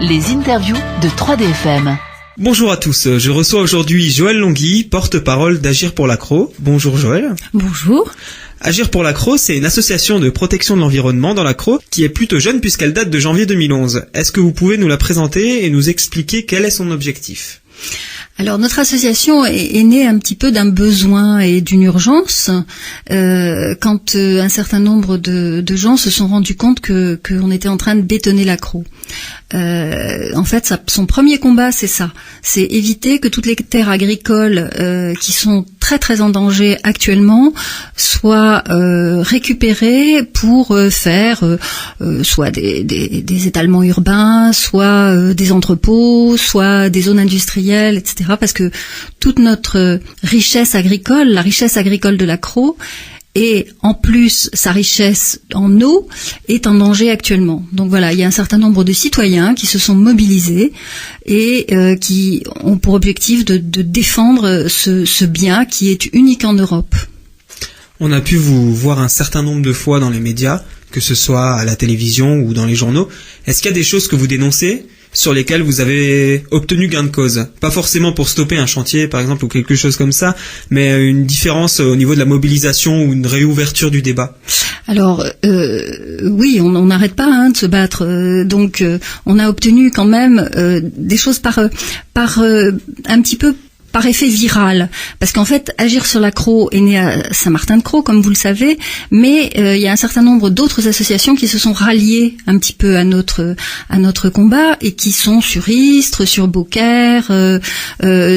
Les interviews de 3DFM. Bonjour à tous, je reçois aujourd'hui Joëlle Longhi, porte-parole d'Agir pour l'Accro. Bonjour Joëlle. Bonjour. Agir pour l'Accro, c'est une association de protection de l'environnement dans l'Accro qui est plutôt jeune puisqu'elle date de janvier 2011. Est-ce que vous pouvez nous la présenter et nous expliquer quel est son objectif ? Alors notre association est née un petit peu d'un besoin et d'une urgence quand un certain nombre de gens se sont rendus compte qu'on était en train de bétonner l'Accro. En fait, son premier combat, c'est ça. C'est éviter que toutes les terres agricoles qui sont très très en danger actuellement soient récupérées pour faire soit des étalements urbains, soit des entrepôts, soit des zones industrielles, etc. Parce que toute notre richesse agricole, la richesse agricole de l'Accro, et en plus sa richesse en eau est en danger actuellement. Donc voilà, il y a un certain nombre de citoyens qui se sont mobilisés et qui ont pour objectif de défendre ce bien qui est unique en Europe. On a pu vous voir un certain nombre de fois dans les médias, que ce soit à la télévision ou dans les journaux. Est-ce qu'il y a des choses que vous dénoncez sur lesquelles vous avez obtenu gain de cause? Pas forcément pour stopper un chantier, par exemple, ou quelque chose comme ça, mais une différence au niveau de la mobilisation ou une réouverture du débat. Alors, oui, on n'arrête pas de se battre. Donc, on a obtenu quand même des choses par un petit peu par effet viral, parce qu'en fait, Agir sur l'Accro est né à Saint-Martin-de-Croix, comme vous le savez, mais il y a un certain nombre d'autres associations qui se sont ralliées un petit peu à notre combat et qui sont sur Istres, sur Beaucaire,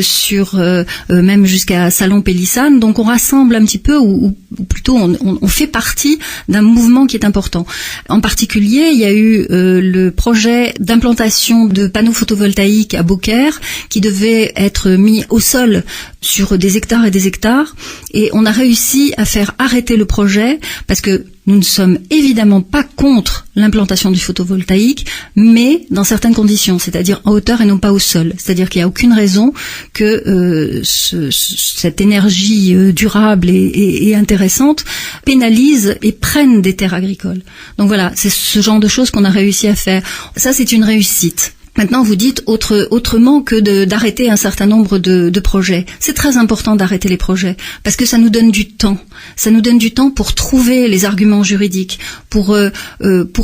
sur même jusqu'à Salon-Pélissane. Donc on rassemble un petit peu, ou plutôt on fait partie d'un mouvement qui est important. En particulier, il y a eu le projet d'implantation de panneaux photovoltaïques à Beaucaire qui devait être mis au sol sur des hectares et des hectares, et on a réussi à faire arrêter le projet parce que nous ne sommes évidemment pas contre l'implantation du photovoltaïque, mais dans certaines conditions, c'est-à-dire en hauteur et non pas au sol. C'est-à-dire qu'il n'y a aucune raison que cette énergie durable et intéressante pénalise et prenne des terres agricoles. Donc voilà, c'est ce genre de choses qu'on a réussi à faire. Ça, c'est une réussite. Maintenant, vous dites autrement que d'arrêter un certain nombre de projets. C'est très important d'arrêter les projets parce que ça nous donne du temps. Ça nous donne du temps pour trouver les arguments juridiques, pour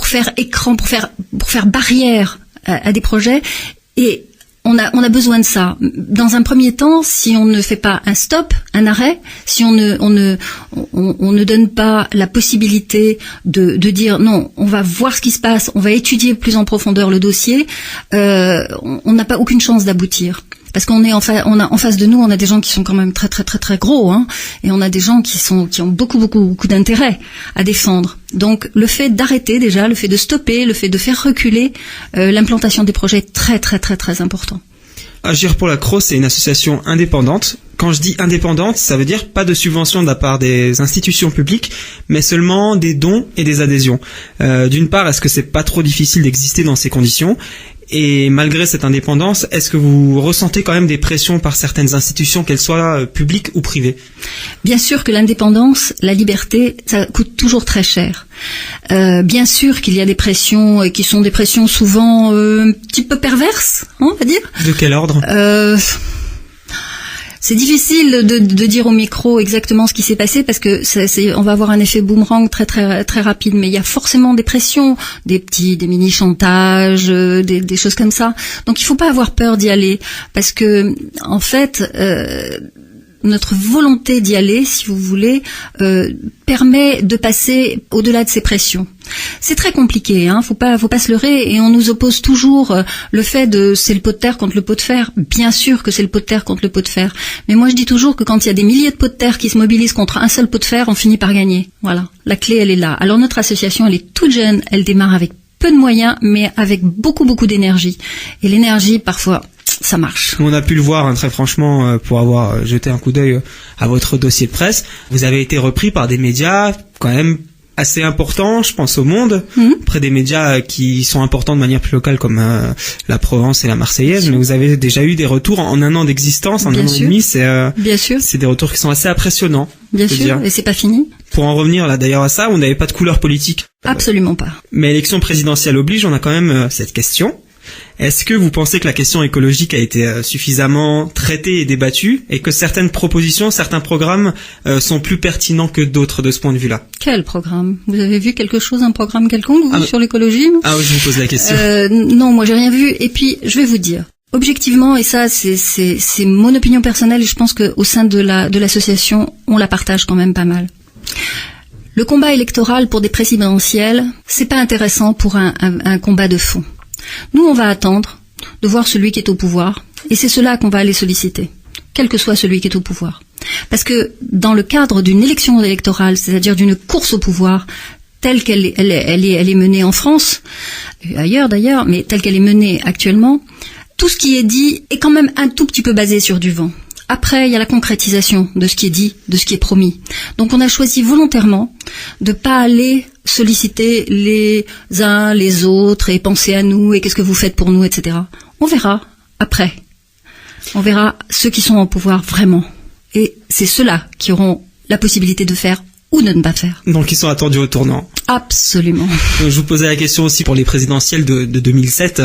faire écran, pour faire barrière à des projets. Et on a besoin de ça. Dans un premier temps, si on ne fait pas un stop, un arrêt, si on ne donne pas la possibilité de dire non, on va voir ce qui se passe, on va étudier plus en profondeur le dossier, on n'a pas aucune chance d'aboutir. Parce qu'on est en face de nous, on a des gens qui sont quand même très très très très gros, et on a des gens qui ont beaucoup d'intérêt à défendre. Donc le fait d'arrêter déjà, le fait de stopper, le fait de faire reculer l'implantation des projets est très très très très important. Agir pour l'Accro, c'est une association indépendante. Quand je dis indépendante, ça veut dire pas de subvention de la part des institutions publiques, mais seulement des dons et des adhésions. D'une part, est-ce que c'est pas trop difficile d'exister dans ces conditions ? Et malgré cette indépendance, est-ce que vous ressentez quand même des pressions par certaines institutions, qu'elles soient publiques ou privées ? Bien sûr que l'indépendance, la liberté, ça coûte toujours très cher. Bien sûr qu'il y a des pressions qui sont des pressions souvent un petit peu perverses, on va dire. De quel ordre ? C'est difficile de dire au micro exactement ce qui s'est passé parce que on va avoir un effet boomerang très très très rapide, mais il y a forcément des pressions, des mini chantages, des choses comme ça. Donc il faut pas avoir peur d'y aller parce que en fait notre volonté d'y aller, si vous voulez, permet de passer au-delà de ces pressions. C'est très compliqué, faut pas se leurrer, et on nous oppose toujours le fait de c'est le pot de terre contre le pot de fer. Bien sûr que c'est le pot de terre contre le pot de fer, mais moi je dis toujours que quand il y a des milliers de pots de terre qui se mobilisent contre un seul pot de fer, on finit par gagner. Voilà, la clé elle est là. Alors notre association elle est toute jeune, elle démarre avec peu de moyens, mais avec beaucoup d'énergie. Et l'énergie parfois ça marche. On a pu le voir, très franchement, pour avoir jeté un coup d'œil à votre dossier de presse. Vous avez été repris par des médias quand même assez importants, je pense au Monde, près des médias qui sont importants de manière plus locale comme la Provence et la Marseillaise. Mais vous avez déjà eu des retours en un an d'existence, en un an et demi. C'est des retours qui sont assez impressionnants. Bien sûr, et c'est pas fini. Pour en revenir là d'ailleurs à ça, on n'avait pas de couleur politique. Absolument pas. Mais élection présidentielle oblige, on a quand même cette question. Est-ce que vous pensez que la question écologique a été suffisamment traitée et débattue et que certaines propositions, certains programmes sont plus pertinents que d'autres de ce point de vue-là? Quel programme? Vous avez vu quelque chose, un programme quelconque, sur l'écologie? Ah oui, je vous pose la question. Non, moi j'ai rien vu. Et puis, je vais vous dire. Objectivement, et ça c'est mon opinion personnelle, et je pense qu'au sein de l'association, on la partage quand même pas mal. Le combat électoral pour des présidentielles, c'est pas intéressant pour un combat de fond. Nous, on va attendre de voir celui qui est au pouvoir, et c'est cela qu'on va aller solliciter, quel que soit celui qui est au pouvoir. Parce que dans le cadre d'une élection électorale, c'est-à-dire d'une course au pouvoir, telle qu'elle est menée en France, et ailleurs d'ailleurs, mais telle qu'elle est menée actuellement, tout ce qui est dit est quand même un tout petit peu basé sur du vent. Après, il y a la concrétisation de ce qui est dit, de ce qui est promis. Donc on a choisi volontairement de pas aller solliciter les uns, les autres et penser à nous et qu'est-ce que vous faites pour nous, etc. On verra après. On verra ceux qui sont au pouvoir vraiment. Et c'est ceux-là qui auront la possibilité de faire ou de ne pas faire. Donc ils sont attendus au tournant. Absolument. Je vous posais la question aussi pour les présidentielles de 2007.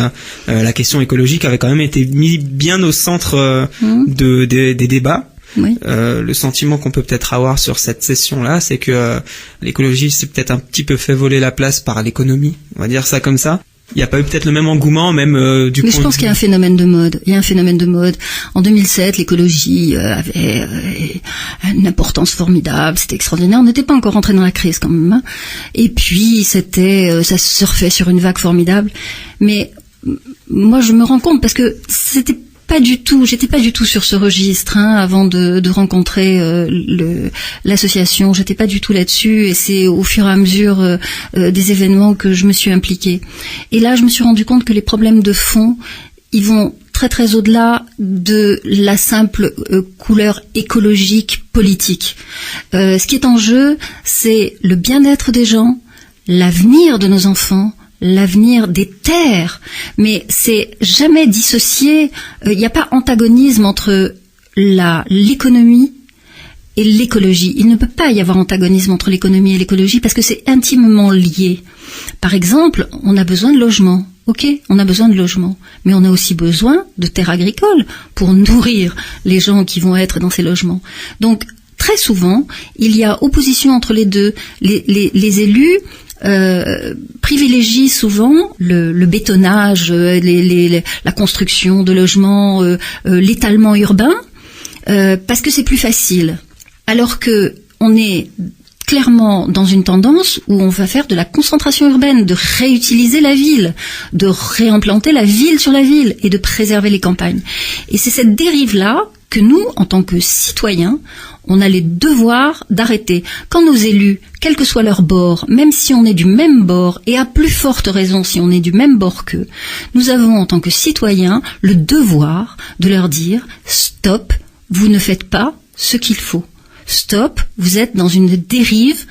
La question écologique avait quand même été mise bien au centre des débats. Oui. Le sentiment qu'on peut peut-être avoir sur cette session-là, c'est que l'écologie s'est peut-être un petit peu fait voler la place par l'économie. On va dire ça comme ça. Il n'y a pas eu peut-être le même engouement, même du coup. Mais je pense qu'il y a un phénomène de mode. Il y a un phénomène de mode. En 2007, l'écologie avait une importance formidable. C'était extraordinaire. On n'était pas encore rentré dans la crise quand même. Hein. Et puis, ça surfait sur une vague formidable. Mais moi, je me rends compte parce que j'étais pas du tout sur ce registre avant de rencontrer l'association. J'étais pas du tout là-dessus et c'est au fur et à mesure des événements que je me suis impliquée. Et là, je me suis rendu compte que les problèmes de fond, ils vont très très au-delà de la simple couleur écologique politique. Ce qui est en jeu, c'est le bien-être des gens, l'avenir de nos enfants, l'avenir des terres, mais c'est jamais dissocié. Il n'y a pas antagonisme entre l'économie et l'écologie. Il ne peut pas y avoir antagonisme entre l'économie et l'écologie parce que c'est intimement lié. Par exemple, on a besoin de logements. Ok, on a besoin de logements, mais on a aussi besoin de terres agricoles pour nourrir les gens qui vont être dans ces logements. Donc, très souvent, il y a opposition entre les deux. Les élus privilégient souvent le bétonnage, la construction de logements, l'étalement urbain, parce que c'est plus facile. Alors que on est clairement dans une tendance où on va faire de la concentration urbaine, de réutiliser la ville, de réimplanter la ville sur la ville et de préserver les campagnes. Et c'est cette dérive-là que nous, en tant que citoyens, on a les devoirs d'arrêter. Quand nos élus, quel que soit leur bord, même si on est du même bord, et à plus forte raison si on est du même bord qu'eux, nous avons en tant que citoyens le devoir de leur dire « Stop, vous ne faites pas ce qu'il faut. Stop, vous êtes dans une dérive »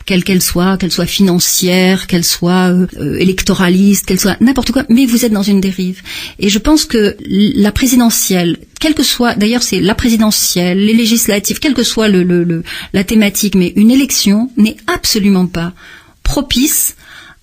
quelle soit financière, qu'elle soit électoraliste, qu'elle soit n'importe quoi, mais vous êtes dans une dérive. Et je pense que la présidentielle, quelle que soit, d'ailleurs c'est la présidentielle, les législatives, quelle que soit la thématique, mais une élection n'est absolument pas propice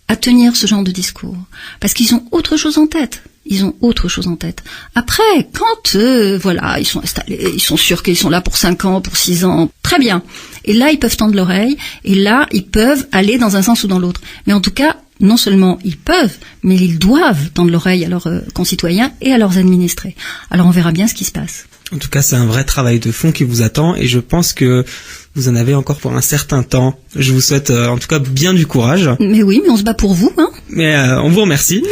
à tenir ce genre de discours. Parce qu'ils ont autre chose en tête. Ils ont autre chose en tête. Après, quand ils sont installés, ils sont sûrs qu'ils sont là pour 5 ans, pour 6 ans, très bien. Et là, ils peuvent tendre l'oreille, et là, ils peuvent aller dans un sens ou dans l'autre. Mais en tout cas, non seulement ils peuvent, mais ils doivent tendre l'oreille à leurs concitoyens et à leurs administrés. Alors on verra bien ce qui se passe. En tout cas, c'est un vrai travail de fond qui vous attend, et je pense que vous en avez encore pour un certain temps. Je vous souhaite en tout cas bien du courage. Mais oui, mais on se bat pour vous, hein. Mais on vous remercie.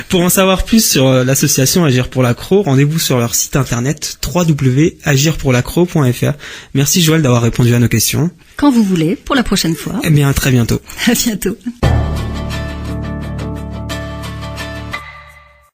Pour en savoir plus sur l'association Agir pour l'accro, rendez-vous sur leur site internet www.agirpourlaccro.fr. Merci Joëlle d'avoir répondu à nos questions. Quand vous voulez, pour la prochaine fois. Eh bien, à très bientôt. À bientôt.